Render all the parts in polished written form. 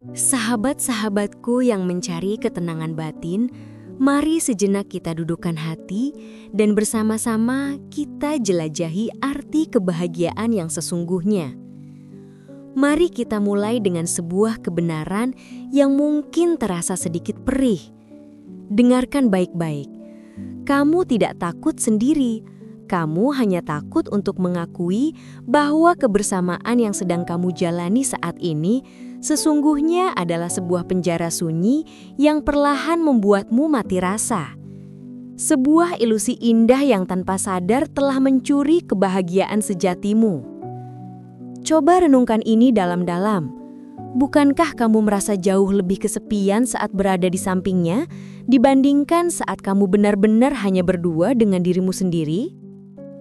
Sahabat-sahabatku yang mencari ketenangan batin, mari sejenak kita dudukkan hati dan bersama-sama kita jelajahi arti kebahagiaan yang sesungguhnya. Mari kita mulai dengan sebuah kebenaran yang mungkin terasa sedikit perih. Dengarkan baik-baik. Kamu tidak takut sendiri. Kamu hanya takut untuk mengakui bahwa kebersamaan yang sedang kamu jalani saat ini sesungguhnya adalah sebuah penjara sunyi yang perlahan membuatmu mati rasa. Sebuah ilusi indah yang tanpa sadar telah mencuri kebahagiaan sejatimu. Coba renungkan ini dalam-dalam. Bukankah kamu merasa jauh lebih kesepian saat berada di sampingnya dibandingkan saat kamu benar-benar hanya berdua dengan dirimu sendiri?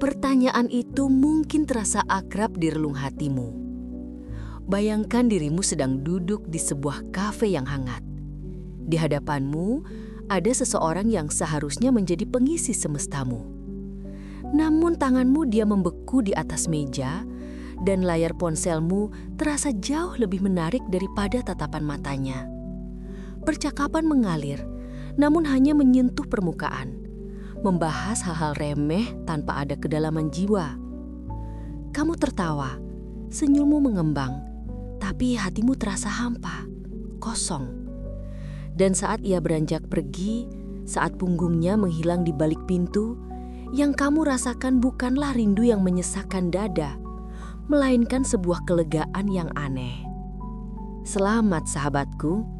Pertanyaan itu mungkin terasa akrab di relung hatimu. Bayangkan dirimu sedang duduk di sebuah kafe yang hangat. Di hadapanmu ada seseorang yang seharusnya menjadi pengisi semestamu. Namun tanganmu dia membeku di atas meja dan layar ponselmu terasa jauh lebih menarik daripada tatapan matanya. Percakapan mengalir, namun hanya menyentuh permukaan. Membahas hal-hal remeh tanpa ada kedalaman jiwa. Kamu tertawa, senyummu mengembang, tapi hatimu terasa hampa, kosong. Dan saat ia beranjak pergi, saat punggungnya menghilang di balik pintu, yang kamu rasakan bukanlah rindu yang menyesakkan dada, melainkan sebuah kelegaan yang aneh. Selamat sahabatku.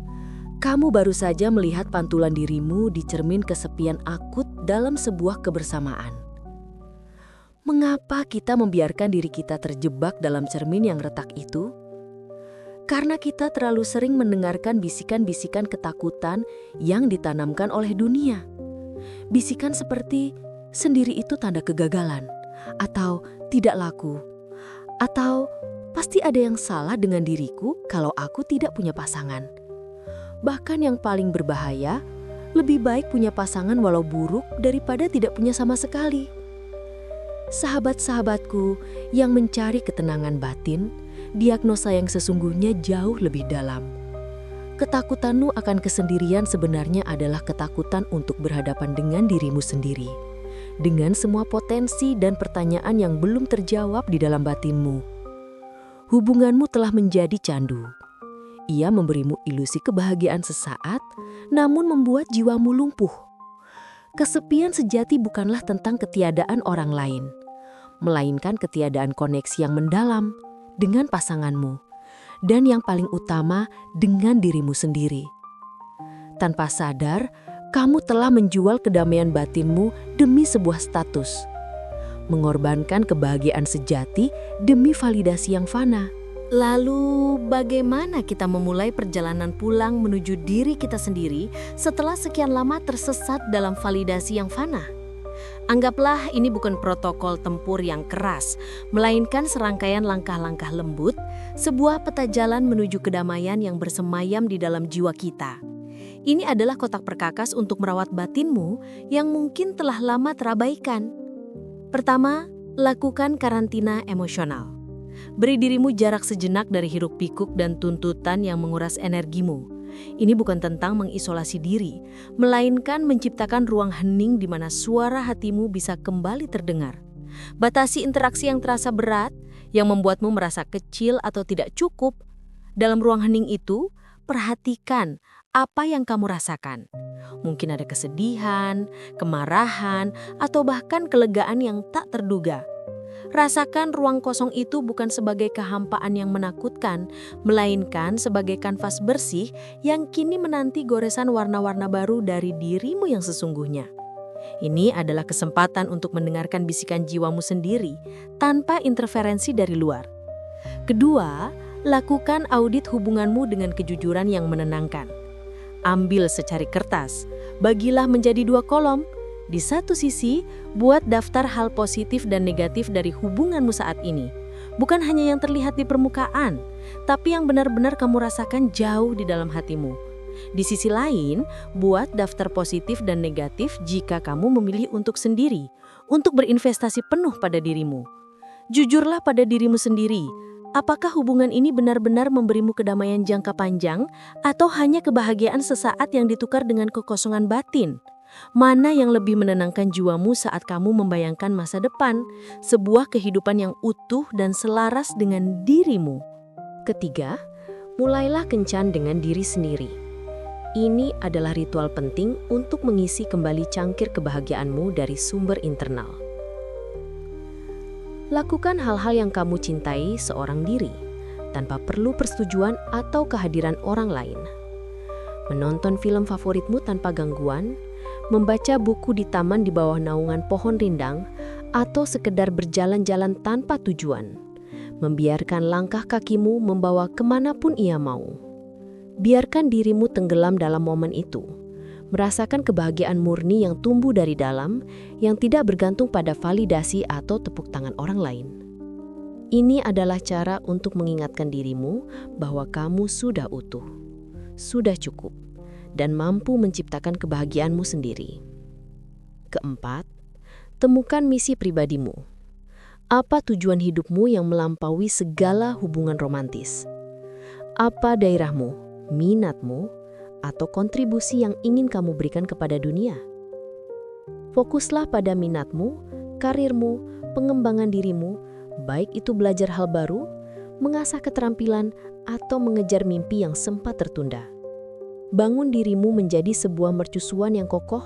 Kamu baru saja melihat pantulan dirimu di cermin kesepian akut dalam sebuah kebersamaan. Mengapa kita membiarkan diri kita terjebak dalam cermin yang retak itu? Karena kita terlalu sering mendengarkan bisikan-bisikan ketakutan yang ditanamkan oleh dunia. Bisikan seperti sendiri itu tanda kegagalan, atau tidak laku, atau pasti ada yang salah dengan diriku kalau aku tidak punya pasangan. Bahkan yang paling berbahaya, lebih baik punya pasangan walau buruk daripada tidak punya sama sekali. Sahabat-sahabatku yang mencari ketenangan batin, diagnosa yang sesungguhnya jauh lebih dalam. Ketakutanmu akan kesendirian sebenarnya adalah ketakutan untuk berhadapan dengan dirimu sendiri, dengan semua potensi dan pertanyaan yang belum terjawab di dalam batinmu. Hubunganmu telah menjadi candu. Ia memberimu ilusi kebahagiaan sesaat, namun membuat jiwamu lumpuh. Kesepian sejati bukanlah tentang ketiadaan orang lain, melainkan ketiadaan koneksi yang mendalam dengan pasanganmu, dan yang paling utama dengan dirimu sendiri. Tanpa sadar, kamu telah menjual kedamaian batinmu demi sebuah status, mengorbankan kebahagiaan sejati demi validasi yang fana. Lalu, bagaimana kita memulai perjalanan pulang menuju diri kita sendiri setelah sekian lama tersesat dalam validasi yang fana? Anggaplah ini bukan protokol tempur yang keras, melainkan serangkaian langkah-langkah lembut, sebuah peta jalan menuju kedamaian yang bersemayam di dalam jiwa kita. Ini adalah kotak perkakas untuk merawat batinmu yang mungkin telah lama terabaikan. Pertama, lakukan karantina emosional. Beri dirimu jarak sejenak dari hiruk-pikuk dan tuntutan yang menguras energimu. Ini bukan tentang mengisolasi diri, melainkan menciptakan ruang hening di mana suara hatimu bisa kembali terdengar. Batasi interaksi yang terasa berat, yang membuatmu merasa kecil atau tidak cukup. Dalam ruang hening itu, perhatikan apa yang kamu rasakan. Mungkin ada kesedihan, kemarahan, atau bahkan kelegaan yang tak terduga. Rasakan ruang kosong itu bukan sebagai kehampaan yang menakutkan, melainkan sebagai kanvas bersih yang kini menanti goresan warna-warna baru dari dirimu yang sesungguhnya. Ini adalah kesempatan untuk mendengarkan bisikan jiwamu sendiri tanpa interferensi dari luar. Kedua, lakukan audit hubunganmu dengan kejujuran yang menenangkan. Ambil secari kertas, bagilah menjadi 2 kolom. Di satu sisi, buat daftar hal positif dan negatif dari hubunganmu saat ini. Bukan hanya yang terlihat di permukaan, tapi yang benar-benar kamu rasakan jauh di dalam hatimu. Di sisi lain, buat daftar positif dan negatif jika kamu memilih untuk sendiri, untuk berinvestasi penuh pada dirimu. Jujurlah pada dirimu sendiri, Apakah hubungan ini benar-benar memberimu kedamaian jangka panjang atau hanya kebahagiaan sesaat yang ditukar dengan kekosongan batin? Mana yang lebih menenangkan jiwamu saat kamu membayangkan masa depan, sebuah kehidupan yang utuh dan selaras dengan dirimu? Ketiga, mulailah kencan dengan diri sendiri. Ini adalah ritual penting untuk mengisi kembali cangkir kebahagiaanmu dari sumber internal. Lakukan hal-hal yang kamu cintai seorang diri, tanpa perlu persetujuan atau kehadiran orang lain. Menonton film favoritmu tanpa gangguan, membaca buku di taman di bawah naungan pohon rindang, atau sekedar berjalan-jalan tanpa tujuan. Membiarkan langkah kakimu membawa kemanapun ia mau. Biarkan dirimu tenggelam dalam momen itu. Merasakan kebahagiaan murni yang tumbuh dari dalam, yang tidak bergantung pada validasi atau tepuk tangan orang lain. Ini adalah cara untuk mengingatkan dirimu bahwa kamu sudah utuh, sudah cukup, dan mampu menciptakan kebahagiaanmu sendiri. Keempat, temukan misi pribadimu. Apa tujuan hidupmu yang melampaui segala hubungan romantis? Apa daerahmu, minatmu, atau kontribusi yang ingin kamu berikan kepada dunia? Fokuslah pada minatmu, karirmu, pengembangan dirimu, baik itu belajar hal baru, mengasah keterampilan, atau mengejar mimpi yang sempat tertunda. Bangun dirimu menjadi sebuah mercusuan yang kokoh,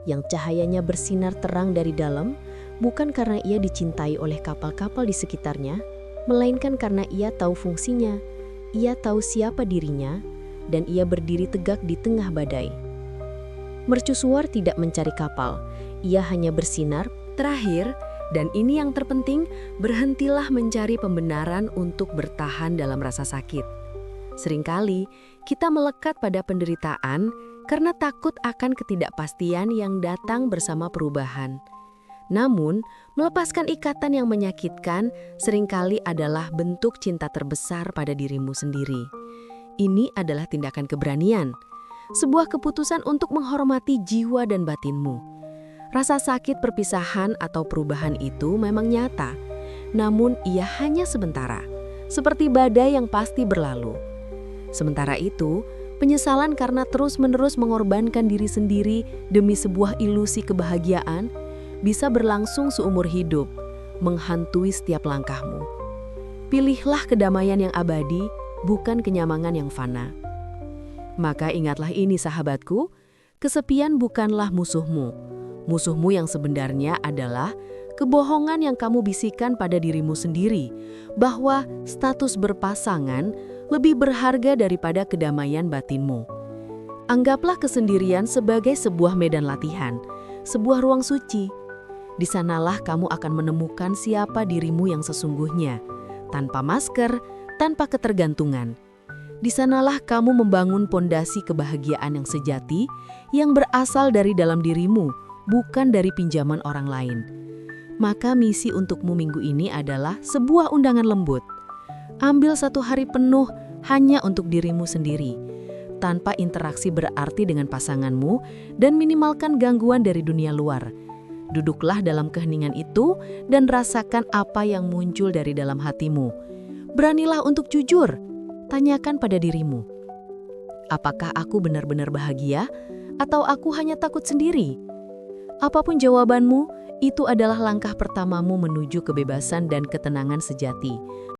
yang cahayanya bersinar terang dari dalam, bukan karena ia dicintai oleh kapal-kapal di sekitarnya, melainkan karena ia tahu fungsinya, ia tahu siapa dirinya, dan ia berdiri tegak di tengah badai. Mercusuar tidak mencari kapal, ia hanya bersinar. Terakhir, dan ini yang terpenting, berhentilah mencari pembenaran untuk bertahan dalam rasa sakit. Seringkali, kita melekat pada penderitaan karena takut akan ketidakpastian yang datang bersama perubahan. Namun, melepaskan ikatan yang menyakitkan seringkali adalah bentuk cinta terbesar pada dirimu sendiri. Ini adalah tindakan keberanian, sebuah keputusan untuk menghormati jiwa dan batinmu. Rasa sakit perpisahan atau perubahan itu memang nyata, namun ia hanya sementara, seperti badai yang pasti berlalu. Sementara itu, penyesalan karena terus-menerus mengorbankan diri sendiri demi sebuah ilusi kebahagiaan bisa berlangsung seumur hidup, menghantui setiap langkahmu. Pilihlah kedamaian yang abadi, bukan kenyamanan yang fana. Maka ingatlah ini sahabatku, kesepian bukanlah musuhmu. Musuhmu yang sebenarnya adalah kebohongan yang kamu bisikan pada dirimu sendiri, bahwa status berpasangan lebih berharga daripada kedamaian batinmu. Anggaplah kesendirian sebagai sebuah medan latihan, sebuah ruang suci. Di sanalah kamu akan menemukan siapa dirimu yang sesungguhnya, tanpa masker, tanpa ketergantungan. Di sanalah kamu membangun pondasi kebahagiaan yang sejati, yang berasal dari dalam dirimu, bukan dari pinjaman orang lain. Maka misi untukmu minggu ini adalah sebuah undangan lembut. Ambil satu hari penuh hanya untuk dirimu sendiri, tanpa interaksi berarti dengan pasanganmu, dan minimalkan gangguan dari dunia luar. Duduklah dalam keheningan itu dan rasakan apa yang muncul dari dalam hatimu. Beranilah untuk jujur, tanyakan pada dirimu, apakah aku benar-benar bahagia atau aku hanya takut sendiri? Apapun jawabanmu, itu adalah langkah pertamamu menuju kebebasan dan ketenangan sejati.